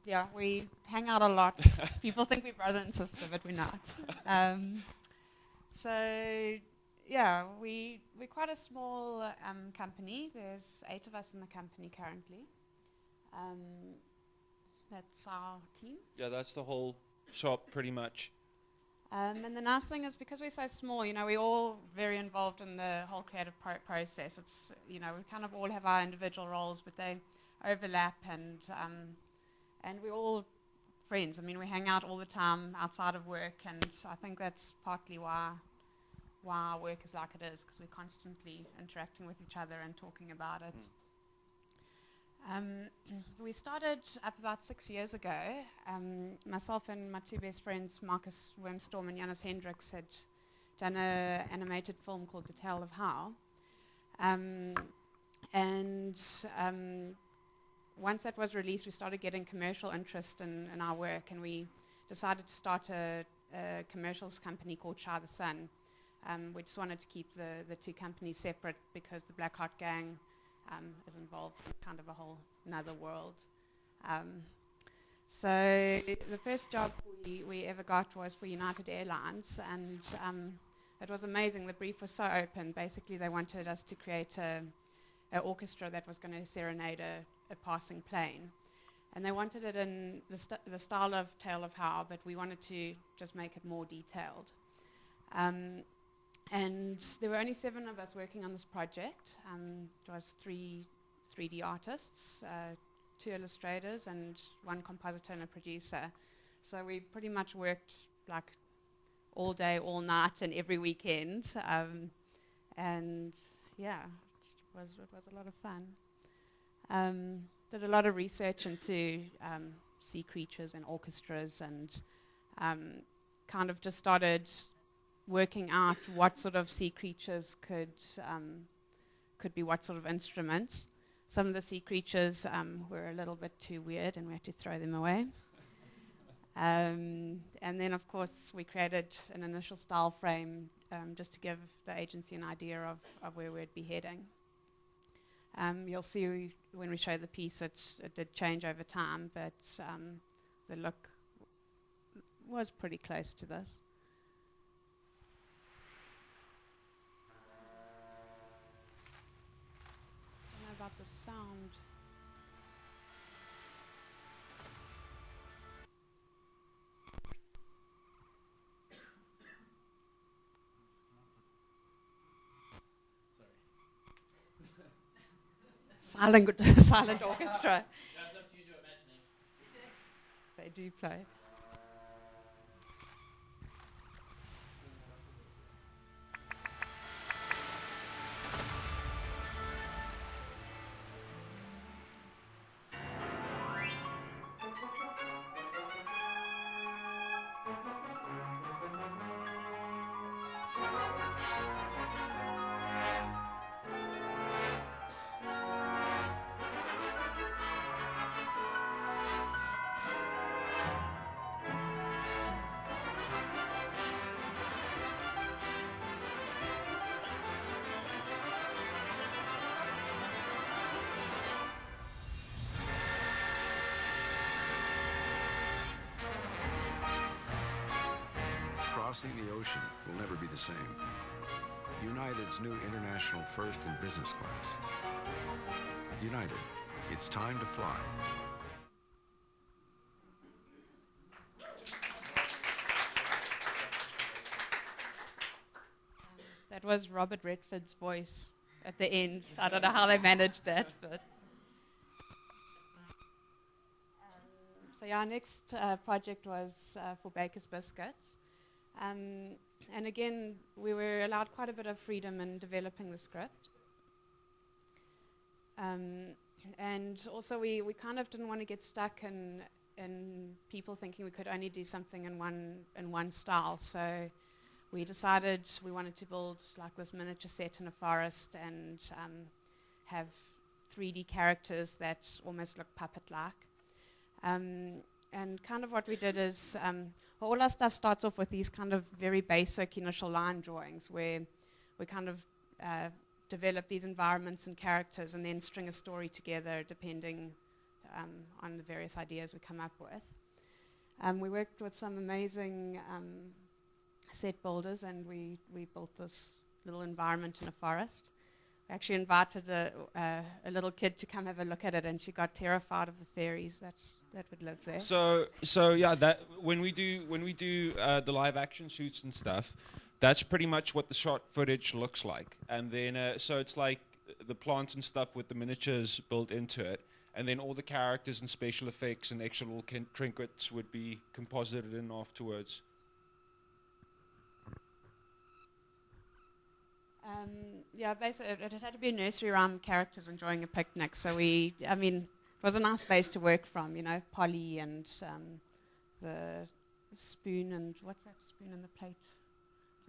Yeah, we hang out a lot. People think we're brother and sister, but we're not. So, yeah, we're quite a small company. There's 8 of us in the company currently. That's our team. Yeah, that's the whole shop pretty much. And the nice thing is, because we're so small, we're all very involved in the whole creative process. It's, we kind of all have our individual roles, but they overlap, and we're all friends. I mean, we hang out all the time outside of work, and I think that's partly why our work is like it is, because we're constantly interacting with each other and talking about it. We started up about 6 years ago. Myself and my 2 best friends, Marcus Wormstorm and Janus Hendricks, had done an animated film called The Tale of How. Once that was released, we started getting commercial interest in our work, and we decided to start a commercials company called Shy the Sun. We just wanted to keep the 2 companies separate, because the Black Heart Gang is involved in kind of a whole another world. So the first job we ever got was for United Airlines, and it was amazing. The brief was so open. Basically, they wanted us to create an orchestra that was going to serenade a passing plane. And they wanted it in the style of Tale of How, but we wanted to just make it more detailed. And there were only 7 of us working on this project. It was 3D artists, 2 illustrators, and 1 compositor and a producer. So we pretty much worked like all day, all night, and every weekend. And yeah, it was a lot of fun. Did a lot of research into sea creatures and orchestras, and kind of just started working out what sort of sea creatures could be what sort of instruments. Some of the sea creatures were a little bit too weird, and we had to throw them away. And then, of course, we created an initial style frame just to give the agency an idea of where we'd be heading. You'll see when we show the piece, it did change over time, but the look was pretty close to this. About the sound. silent orchestra. They do play. Crossing the ocean will never be the same. United's new international first in business class. United, it's time to fly. That was Robert Redford's voice at the end. I don't know how they managed that, but. So our next project was for Baker's Biscuits. And again, we were allowed quite a bit of freedom in developing the script. And also we kind of didn't want to get stuck in people thinking we could only do something in one style. So we decided we wanted to build like this miniature set in a forest and have 3D characters that almost look puppet-like. And kind of what we did is all our stuff starts off with these kind of very basic initial line drawings where we kind of develop these environments and characters and then string a story together depending on the various ideas we come up with. We worked with some amazing set builders and we built this little environment in a forest. We actually invited a little kid to come have a look at it and she got terrified of the fairies that would live there. So yeah, that when we do the live action shoots and stuff, that's pretty much what the shot footage looks like. And then so it's like the plants and stuff with the miniatures built into it, and then all the characters and special effects and extra little trinkets would be composited in afterwards. Yeah, basically it had to be a nursery rhyme characters enjoying a picnic. So it was a nice base to work from, you know, Polly and the spoon and what's that spoon in the plate?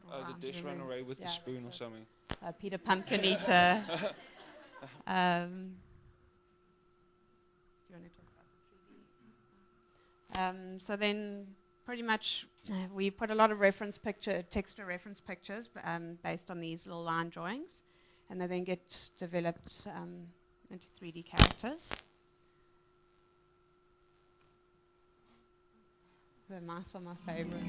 The dish ran away with the spoon or something. Peter Pumpkin Eater. Do you want to talk about the 3D? So then pretty much we put a lot of texture reference pictures based on these little line drawings, and they then get developed into 3D characters. The mice are my favorite.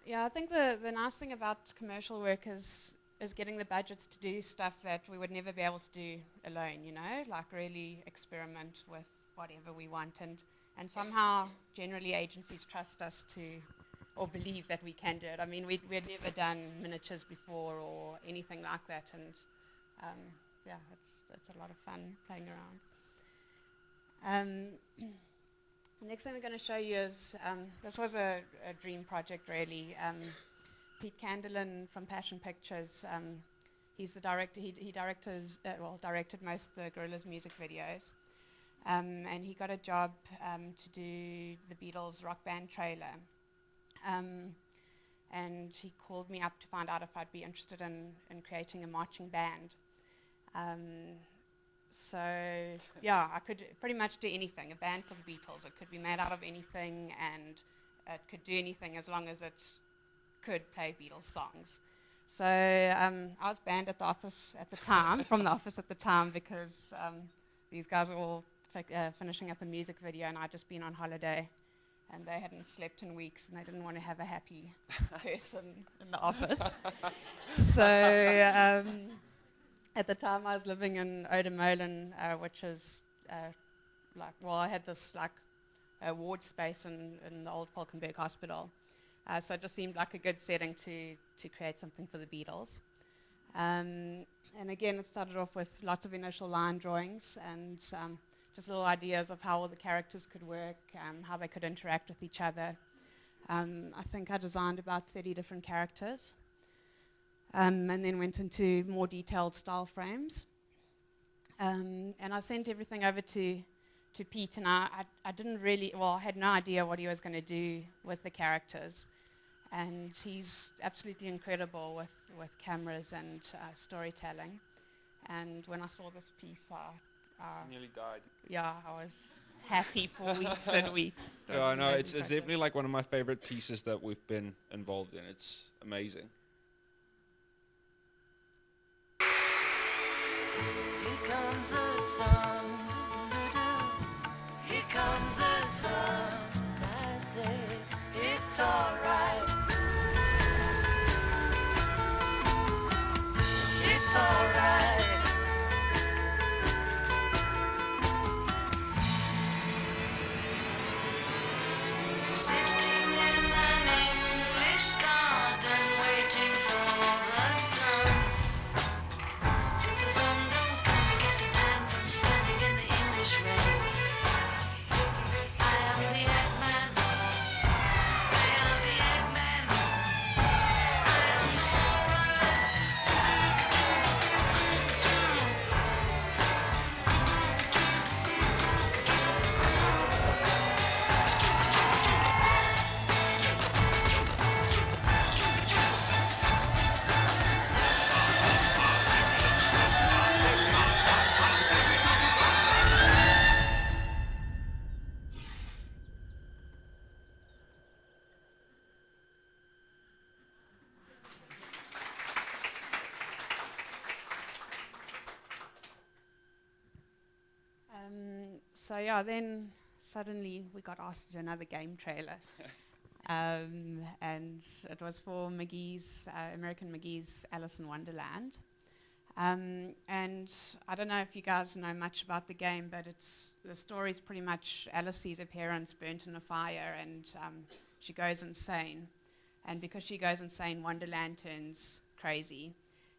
Yeah, I think the nice thing about commercial work is getting the budgets to do stuff that we would never be able to do alone, you know, like really experiment with whatever we want. And somehow, generally, agencies trust us or believe that we can do it. I mean, we'd never done miniatures before or anything like that. And yeah, it's a lot of fun playing around. The next thing we're going to show you is, this was a dream project really, Pete Candelin from Passion Pictures. He's the director. He directed most of the Gorillaz music videos. And he got a job to do the Beatles rock band trailer. And he called me up to find out if I'd be interested in creating a marching band. So yeah, I could pretty much do anything. A band for the Beatles. It could be made out of anything, and it could do anything as long as it could play Beatles songs. So I was banned at the office at the time, from the office at the time, because these guys were all finishing up a music video, and I'd just been on holiday, and they hadn't slept in weeks, and they didn't want to have a happy person in the office. So at the time, I was living in Oudtshoorn, which is I had this ward space in the old Valkenburg Hospital. So it just seemed like a good setting to create something for the Beatles. And again, it started off with lots of initial line drawings and just little ideas of how all the characters could work, how they could interact with each other. I think I designed about 30 different characters, and then went into more detailed style frames. And I sent everything over to Pete, and I didn't really, I had no idea what he was going to do with the characters. And he's absolutely incredible with cameras and storytelling. And when I saw this piece, I nearly died. Yeah, I was happy for weeks and weeks. Yeah, I know. It's definitely like one of my favorite pieces that we've been involved in. It's amazing. Here comes the sun. Here comes the sun. I say it's alright. It's alright. Sitting in an English garden, waiting for the sun. If the sun don't come, I get to turn from standing in the English rain. I am the Eggman. I am the Eggman. I am the moralist. So yeah, then suddenly we got asked to do another game trailer. And it was for American McGee's Alice in Wonderland. And I don't know if you guys know much about the game, but the story's pretty much Alice sees her parents burnt in a fire, and she goes insane. And because she goes insane, Wonderland turns crazy.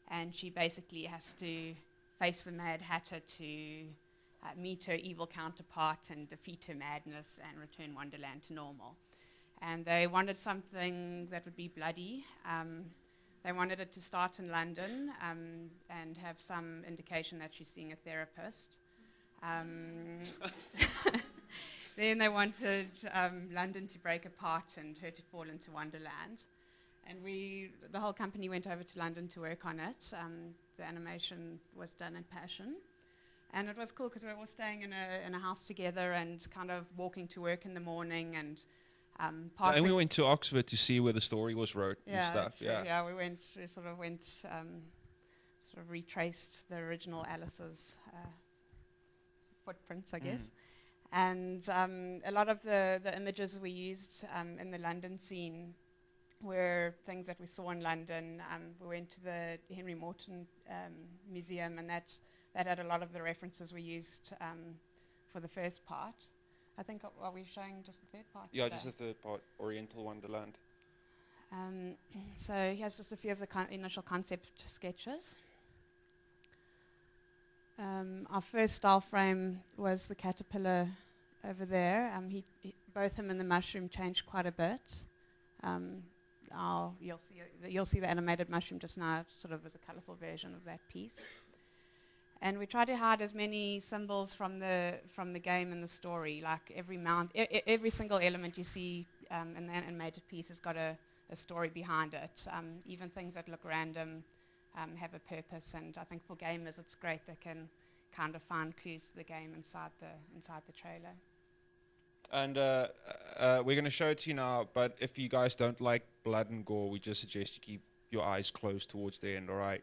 And she basically has to face the Mad Hatter to meet her evil counterpart and defeat her madness and return Wonderland to normal. And they wanted something that would be bloody. They wanted it to start in London and have some indication that she's seeing a therapist. Then they wanted London to break apart and her to fall into Wonderland. And the whole company went over to London to work on it. The animation was done in Passion. And it was cool because we were all staying in a house together and kind of walking to work in the morning and passing. And we went to Oxford to see where the story was wrote and stuff. Yeah, we sort of retraced the original Alice's footprints, I guess. And a lot of the images we used in the London scene were things that we saw in London. We went to the Henry Morton Museum, and that had a lot of the references we used for the first part. I think, are we showing just the third part? Yeah, just the third part, Oriental Wonderland. So here's just a few of the initial concept sketches. Our first style frame was the caterpillar over there. Both him and the mushroom changed quite a bit. you'll see the animated mushroom just now, sort of as a colourful version of that piece. And we try to hide as many symbols from the game and the story. Like every single element you see in the animated piece has got a story behind it. Even things that look random have a purpose. And I think for gamers, it's great they can kind of find clues to the game inside the trailer. And we're going to show it to you now, but if you guys don't like blood and gore, we just suggest you keep your eyes closed towards the end, all right?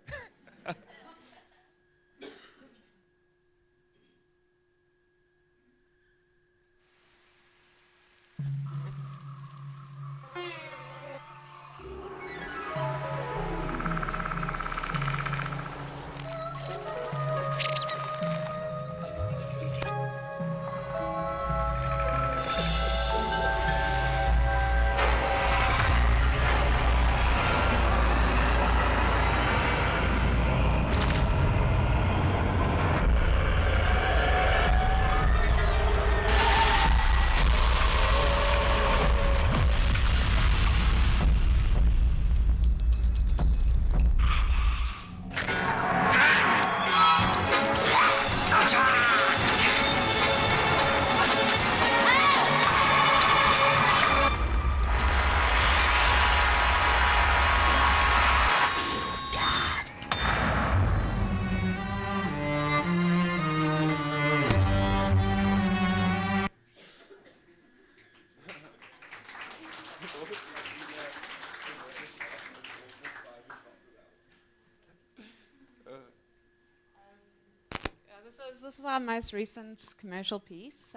This is our most recent commercial piece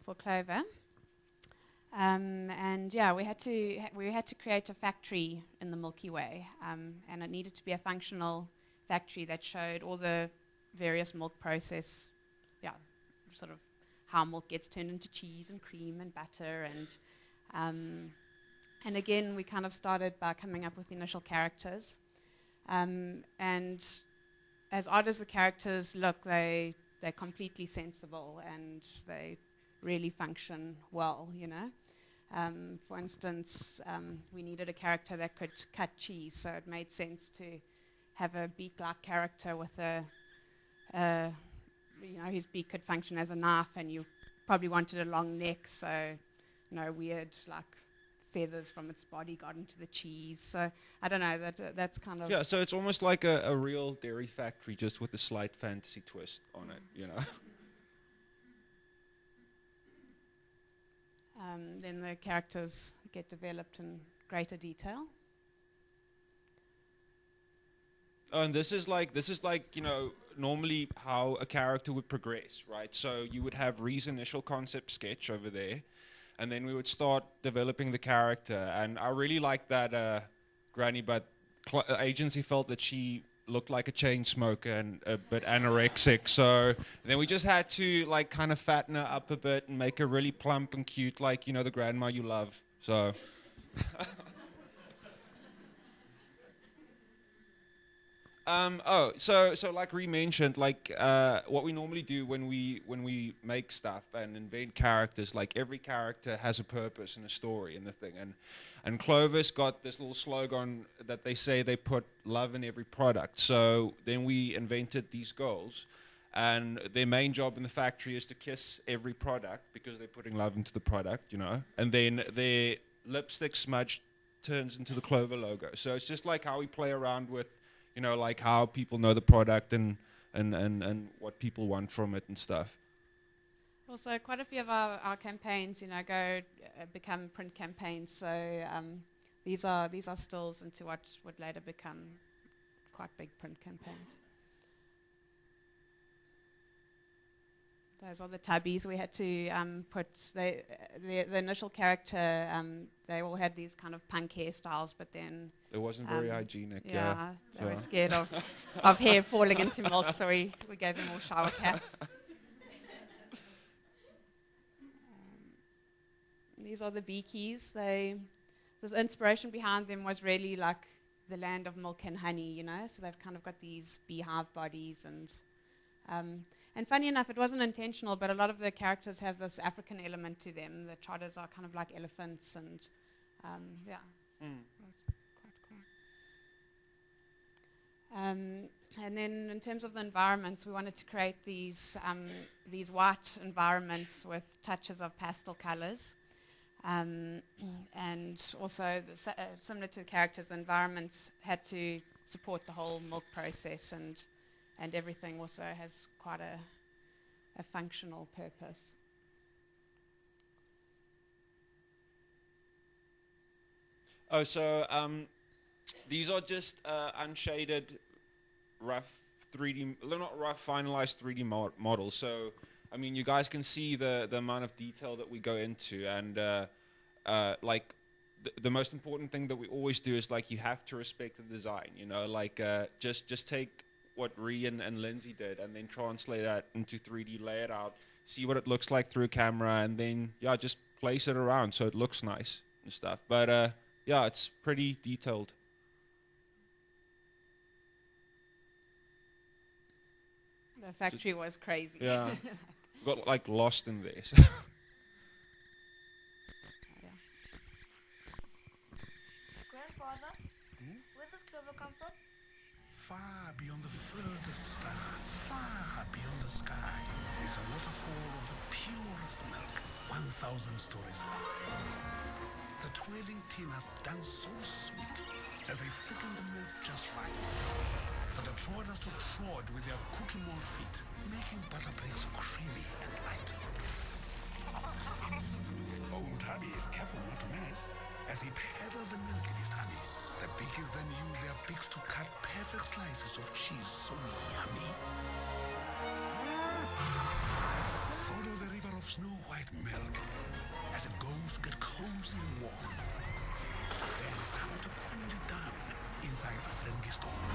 for Clover, and yeah, we had to create a factory in the Milky Way, and it needed to be a functional factory that showed all the various milk process, sort of how milk gets turned into cheese and cream and butter, and again we kind of started by coming up with the initial characters, and as odd as the characters look, they're completely sensible and they really function well, you know. For instance, we needed a character that could cut cheese, so it made sense to have a beak-like character with his beak could function as a knife, and you probably wanted a long neck, so weird like feathers from its body got into the cheese. So I don't know, that's kind of... Yeah, so it's almost like a real dairy factory, just with a slight fantasy twist on it, you know. Then the characters get developed in greater detail. Oh, and this is like normally how a character would progress, right? So you would have Ree's initial concept sketch over there, and then we would start developing the character. And I really liked that Granny, but agency felt that she looked like a chain smoker and a bit anorexic. So then we just had to like kind of fatten her up a bit and make her really plump and cute, like, the grandma you love. So... So like Ree mentioned, like what we normally do when we make stuff and invent characters, like every character has a purpose and a story and the thing. And Clovis got this little slogan that they say they put love in every product. So then we invented these girls, and their main job in the factory is to kiss every product because they're putting love into the product, And then their lipstick smudge turns into the Clover logo. So it's just like how we play around with, like how people know the product and what people want from it and stuff. Also, quite a few of our campaigns, go become print campaigns. So these are stills into what would later become quite big print campaigns. Those are the tubbies we had to put. The initial character, they all had these kind of punk hairstyles, but then... It wasn't very hygienic, yeah. They were scared of hair falling into milk, so we gave them all shower caps. These are the beakies. This inspiration behind them was really like the land of milk and honey, So they've kind of got these beehive bodies and funny enough, it wasn't intentional, but a lot of the characters have this African element to them. The trotters are kind of like elephants, and That's quite cool. And then in terms of the environments, we wanted to create these white environments with touches of pastel colors. And also, similar to the characters, the environments had to support the whole milk process, and everything also has quite a functional purpose. Oh, so these are just unshaded, rough 3D, not rough, finalized 3D models. So, I mean, you guys can see the amount of detail that we go into, and like the most important thing that we always do is like you have to respect the design. You know, like just take what Ree and Lindsay did, and then translate that into 3D, lay it out, see what it looks like through a camera, and then yeah, just place it around so it looks nice and stuff. But yeah, it's pretty detailed. The factory was crazy. Yeah, got like lost in there. So. Grandfather, where does clover come from? Far beyond the furthest star, far beyond the sky, is a waterfall of the purest milk, 1,000 stories high. The twirling tinas dance so sweet as they thicken the milk just right. For the trodders to trod with their cookie mold feet, making butter breaks creamy and light. Old Hubby is careful not to mess as he peddles the milk in his tummy. The piggies then use their beaks to cut perfect slices of cheese so yummy. Follow the river of snow-white milk as it goes to get cozy and warm. Then it's time to cool it down inside a friendly storm.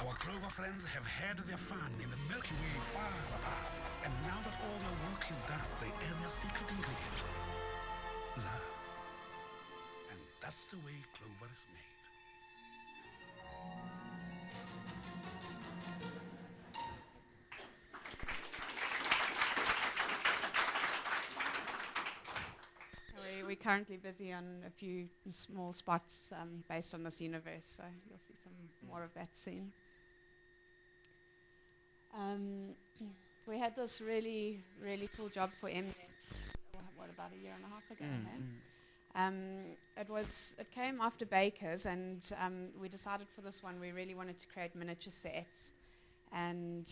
Our clover friends have had their fun in the Milky Way far above, and now that all their work is done, they add their secret ingredient: love. And that's the way clover is made. We're currently busy on a few small spots based on this universe, so you'll see some more of that soon. We had this really, really cool job for MNET, about a year and a half ago. It came after Baker's, and we decided for this one we really wanted to create miniature sets, and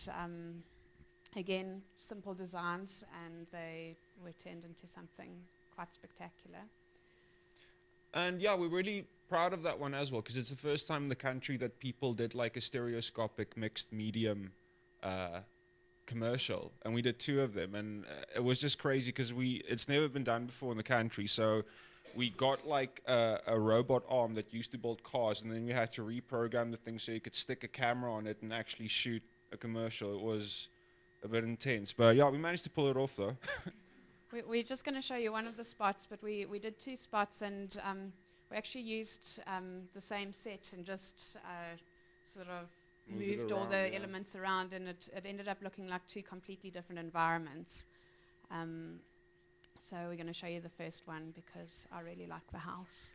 again, simple designs, and they were turned into something quite spectacular. And yeah, we're really proud of that one as well, because it's the first time in the country that people did like a stereoscopic mixed medium commercial, and we did 2 of them, and it was just crazy because it's never been done before in the country. So we got like a robot arm that used to build cars, and then we had to reprogram the thing so you could stick a camera on it and actually shoot a commercial. It was a bit intense, but yeah, we managed to pull it off though. We're just going to show you one of the spots, but we did 2 spots, and we actually used the same set and just sort of moved all the elements around, and it ended up looking like 2 completely different environments. So we're going to show you the first one because I really like the house.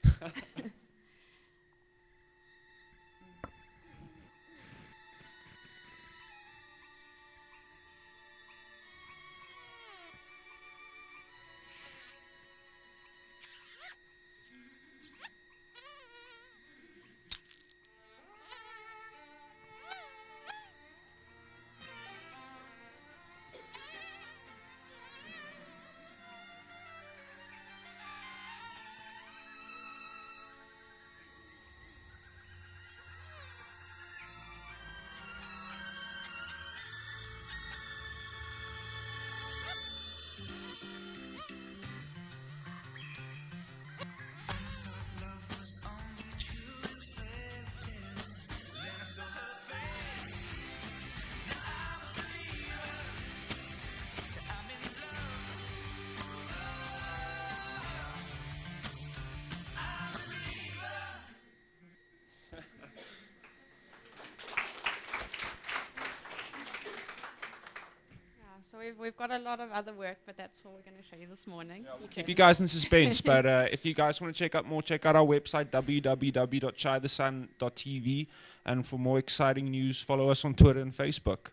we've got a lot of other work, but that's all we're going to show you this morning. We'll keep you guys in suspense, but if you guys want to check out more, check out our website, www.shythesun.tv, and for more exciting news, follow us on Twitter and Facebook.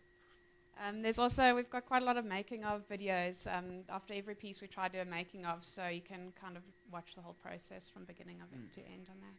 We've got quite a lot of making of videos. After every piece we try to do a making of, so you can kind of watch the whole process from beginning of it to end on that.